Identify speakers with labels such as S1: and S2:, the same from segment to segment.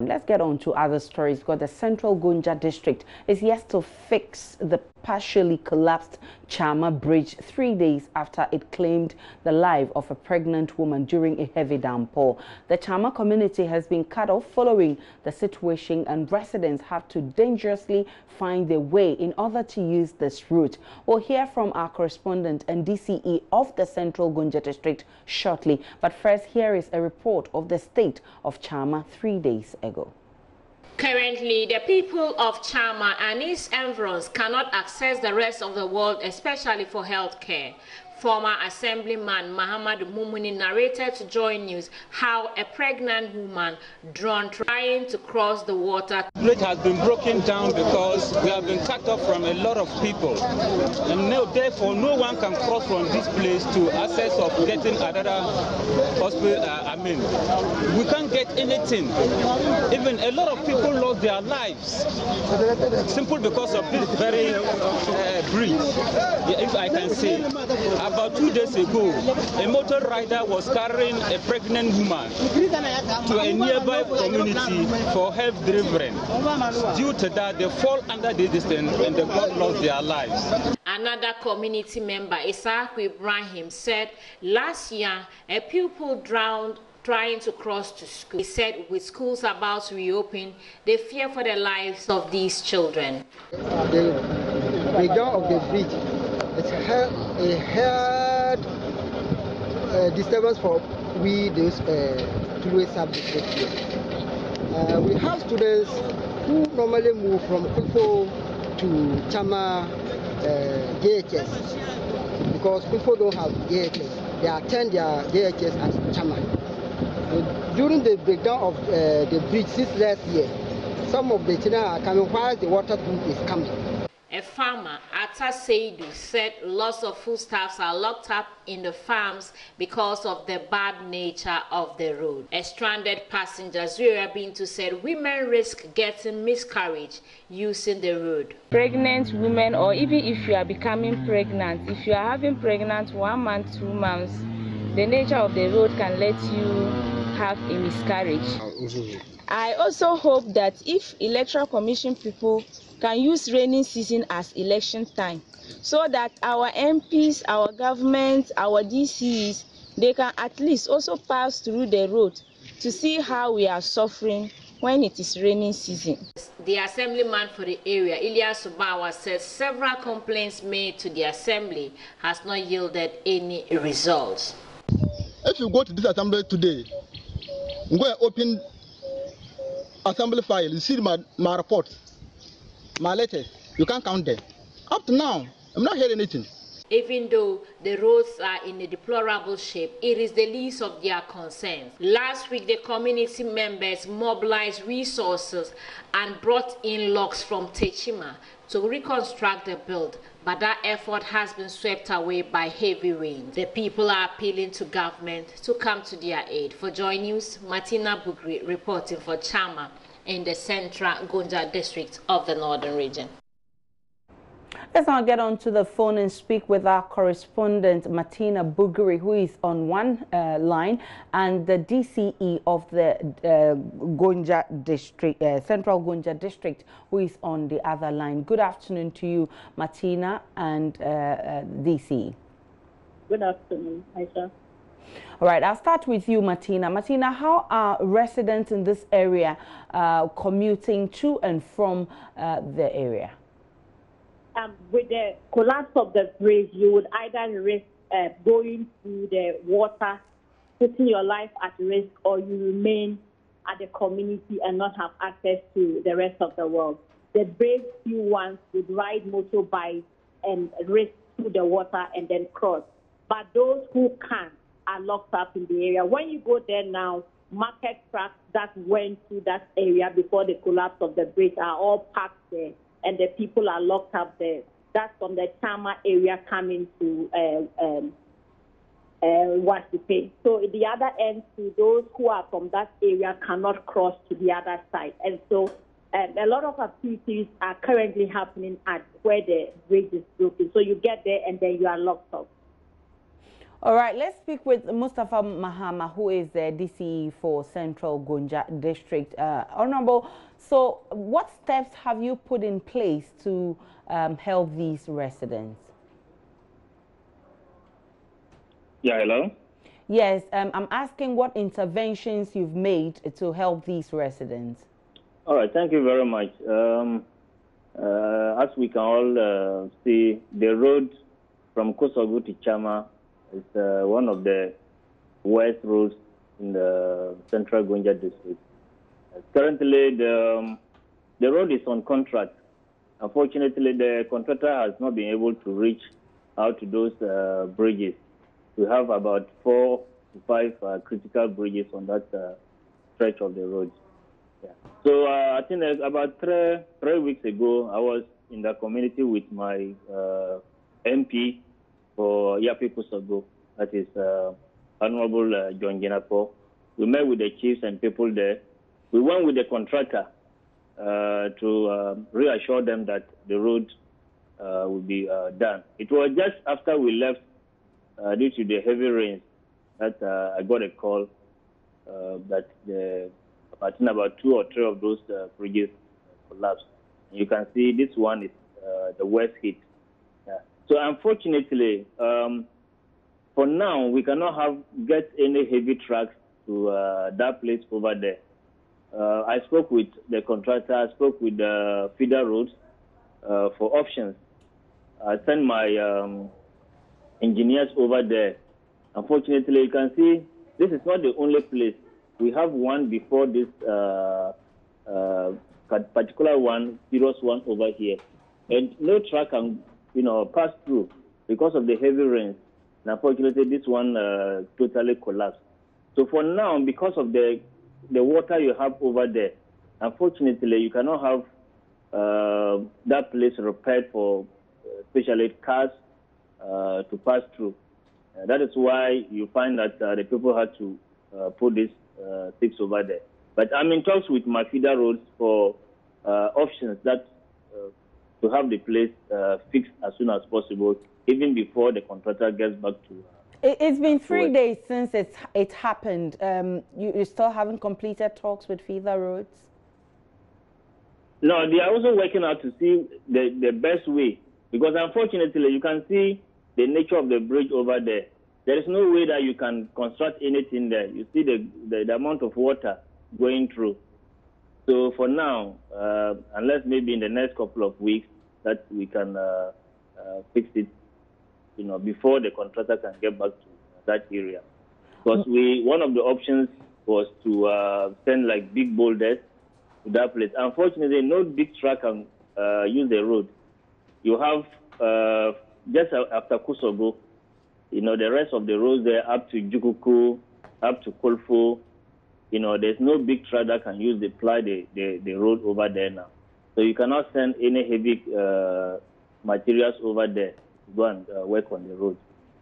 S1: Let's get on to other stories because the Central Gonja District is yet to fix the partially collapsed Chama bridge 3 days after it claimed the life of a pregnant woman during a heavy downpour. The Chama community has been cut off following the situation, and residents have to dangerously find their way in order to use this route. We'll hear from our correspondent and DCE of the Central Gonja District shortly. But first, here is a report of the state of Chama 3 days ago.
S2: Currently, the people of Chama and its environs cannot access the rest of the world, especially for health care. Former Assemblyman Muhammad Mumuni narrated to JoyNews how a pregnant woman drowned trying to cross the water.
S3: The bridge has been broken down because we have been cut off from a lot of people, and therefore no one can cross from this place to access of getting another hospital. We can't get anything. Even a lot of people lost their lives simply because of this very bridge. If I can say. About 2 days ago, a motor rider was carrying a pregnant woman to a nearby community for health delivery. Due to that, they fall under the distance and they both lost their lives.
S2: Another community member, Isaac Ibrahim, said last year a pupil drowned trying to cross to school. He said with schools about to reopen, they fear for the lives of these children.
S4: The breakdown of the bridge. It's a hard disturbance for we those two-way sub-district here. We have students who normally move from Kulfo to Chama JHS because Kulfo don't have JHS. They attend their JHS at Chama. During the breakdown of the bridge since last year, some of the children are coming while the water is coming.
S2: A farmer, Atta Seidu, said lots of foodstuffs are locked up in the farms because of the bad nature of the road. A stranded passenger, Zuria Bintu, said women risk getting miscarriage using the road.
S5: Pregnant women, or even if you are becoming pregnant, if you are having pregnant 1 month, 2 months, the nature of the road can let you have a miscarriage. I also hope that if Electoral Commission people can use rainy season as election time, so that our MPs, our government, our DCs, they can at least also pass through the road to see how we are suffering when it is raining season.
S2: The assemblyman for the area, Ilyas Subawa, said several complaints made to the assembly has not yielded any results.
S6: If you go to this assembly today, go and open assembly file, you see my report. My letters, you can't count them. Up to now, I'm not hearing anything.
S2: Even though the roads are in a deplorable shape, it is the least of their concerns. Last week, the community members mobilized resources and brought in logs from Chama to reconstruct the build, but that effort has been swept away by heavy rain. The people are appealing to government to come to their aid. For JoyNews, Martina Bugri reporting for Chama in the Central Gonja District of the Northern Region.
S1: Let's now get on to the phone and speak with our correspondent Martina Bugri, who is on one line, and the DCE of the Gonja District, Central Gonja District, who is on the other line. Good afternoon to you, Martina and DCE.
S7: Good afternoon, Aisha.
S1: All right, I'll start with you, Martina. Martina, how are residents in this area commuting to and from the area?
S7: With the collapse of the bridge, you would either risk going through the water, putting your life at risk, or you remain at the community and not have access to the rest of the world. The brave few ones would ride motorbikes and risk through the water and then cross. But those who can't are locked up in the area. When you go there now, market trucks that went through that area before the collapse of the bridge are all parked there, and the people are locked up there. That's from the Chama area coming to Wasipe. So at the other end, to those who are from that area cannot cross to the other side. And so a lot of activities are currently happening at where the bridge is broken. So you get there and then you are locked up.
S1: All right, let's speak with Mustafa Mahama, who is the DCE for Central Gonja District. Honorable, so what steps have you put in place to help these residents?
S8: Yeah, hello?
S1: Yes, I'm asking what interventions you've made to help these residents.
S8: All right, thank you very much. As we can all see, the road from Kosovo to Chama is one of the worst roads in the Central Gonja District. Currently, the road is on contract. Unfortunately, the contractor has not been able to reach out to those bridges. We have about 4 to 5 critical bridges on that stretch of the road. Yeah. So I think about three weeks ago, I was in the community with my MP for Yapi Kosovo, that is Honorable Gonja. We met with the chiefs and people there. We went with the contractor to reassure them that the road will be done. It was just after we left due to the heavy rains that I got a call that about 2 or 3 of those bridges collapsed. You can see this one is the worst hit. Yeah. So unfortunately, for now, we cannot get any heavy trucks to that place over there. I spoke with the contractor, I spoke with the feeder roads for options. I sent my engineers over there. Unfortunately, you can see this is not the only place. We have one before this particular one, serious one over here. And no truck can, pass through because of the heavy rains. And unfortunately, this one totally collapsed. So for now, because of the water you have over there, unfortunately, you cannot have that place repaired for especially cars to pass through. That is why you find that the people had to put these things over there. But I'm in talks with my feeder roads for options that to have the place fixed as soon as possible, even before the contractor gets back to.
S1: It's been 3 days since it happened. You still haven't completed talks with feeder roads?
S8: No, they are also working out to see the best way, because unfortunately you can see the nature of the bridge over there. There is no way that you can construct anything there. You see the amount of water going through. So for now, unless maybe in the next couple of weeks that we can fix it, before the contractor can get back to that area. Because one of the options was to send like big boulders to that place. Unfortunately, no big truck can use the road. You have just after Kosovo, the rest of the roads there up to Jukuku, up to Kolfo, there's no big truck that can use the road over there now. So you cannot send any heavy materials over there to go and work on the road,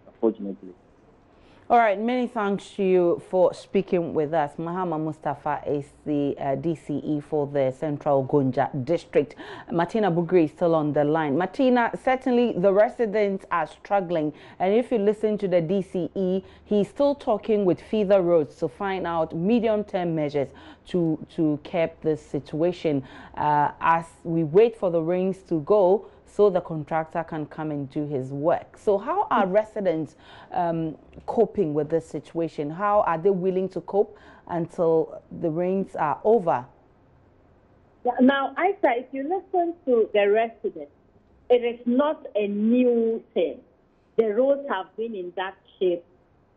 S8: unfortunately.
S1: All right, many thanks to you for speaking with us. Mahama Mustafa is the DCE for the Central Gonja District. Martina Bugri is still on the line. Martina, certainly the residents are struggling. And if you listen to the DCE, he's still talking with feeder roads to find out medium-term measures to curb this situation as we wait for the rains to go so the contractor can come and do his work. So how are residents coping with this situation? How are they willing to cope until the rains are over?
S7: Now, Isa, if you listen to the residents, it is not a new thing. The roads have been in that shape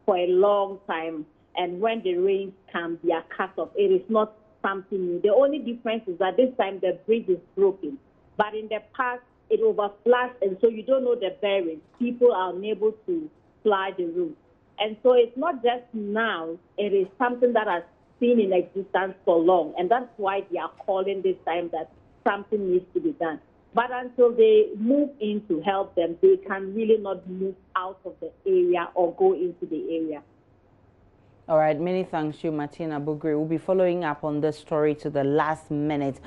S7: for a long time, and when the rains come, they are cut off. It is not something new. The only difference is that this time the bridge is broken, but in the past, it overfloods, and so you don't know the bearings. People are unable to fly the route. And so it's not just now, it is something that has been in existence for long, and that's why they are calling this time that something needs to be done. But until they move in to help them, they can really not move out of the area or go into the area.
S1: All right, many thanks to you, Martina Bugri. We'll be following up on this story to the last minute.